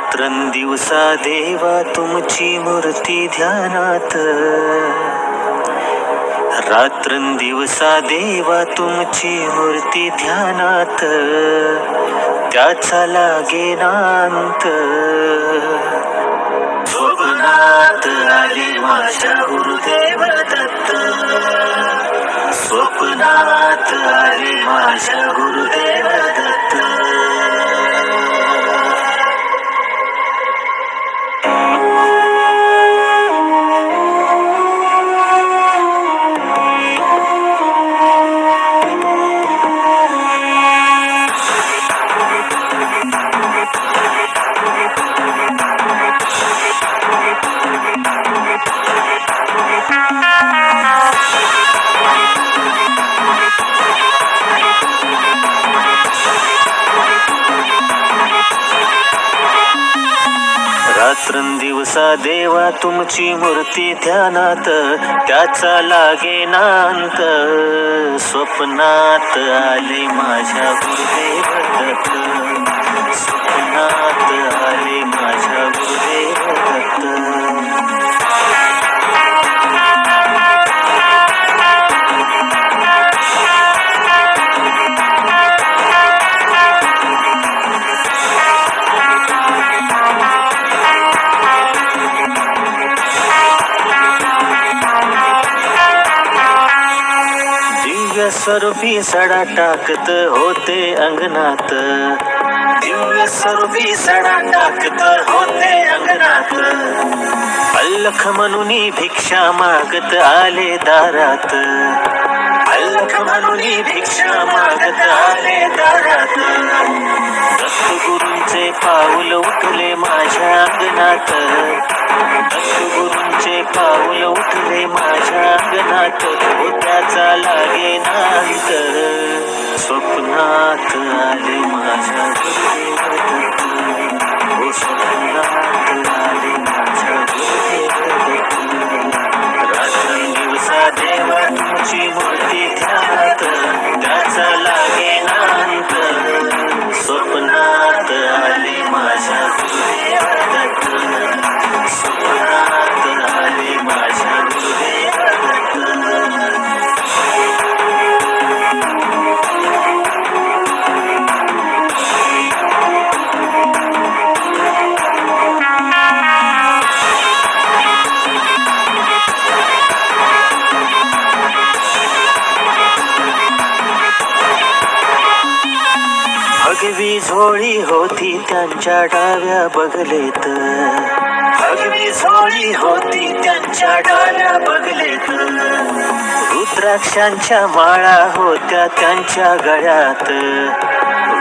रात्रंदिवसा देवा तुमची मूर्ती ध्यानात, रात्रंदिवसा देवा तुमची मूर्ती ध्यानात, त्याचा लागेनांत. स्वप्नात आली माझ्या गुरुदेव दत्त, स्वप्नात आली माझ्या गुरुदेव दत्त. रात्रंदिवसा देवा तुमची मूर्ती ध्यानात, त्याचा लागेनांत. स्वप्नात आले माझ्या गुरुदेव दत्त, स्वप्नात आले माझ्या गुरुदेव दत्त. दिव्य स्वरूपी सडा टाकत होते अंगणात, दिव्य स्वरूपी सडा टाकत होते अंगणात. अल्लख म्हणून भिक्षा मागत आले दारात, अल्लख म्हणून भिक्षा मागत आले दारात. दत्तगुरूंचे पाऊल उठले माझ्या अंगणात, दत्तगुरूंचे पाऊल उठले माझ्या अंगणात. त्याचा लागेनांत. स्वप्नात आले माझ्या गुरुदेव दत्त, ओ स्वप्नात आले माझ्या गुरुदेव दत्त. रात्रंदिवसा देवा तुमची मूर्ती ध्यानात, त्याचा लागेनांत. स्वप्नात आले माझ्या गुरुदेव दत्त, स्वप्नात आले माझ्या गुरुदेव दत्त. भगवी झोळी होती त्यांच्या डाव्या बगलेत, भगवी झोळी होती त्यांच्या डाव्या बगलेत. रुद्राक्षांच्या माळा होत्या त्यांच्या गळ्यात,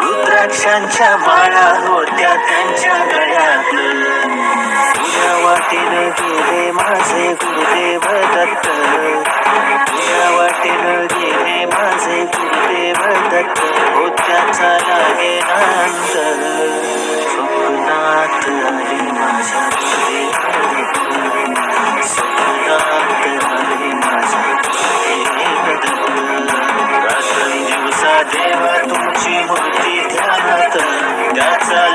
रुद्राक्षांच्या माळा होत्या त्यांच्या गळ्यात. तुझ्या वाटेनं गेले माझे गुरुदेव दत्त, तुझ्या वाटेनं गेले माझे गुरुदेव दत्त. हो त्याचा लागेनांत. स्वप्नात आले माझ्या गुरुदेव दत्त, स्वप्नात आले माझ्या गुरुदेव दत्त. रात्रंदिवसा देवा तुमची मूर्ती ध्यानात, त्याचा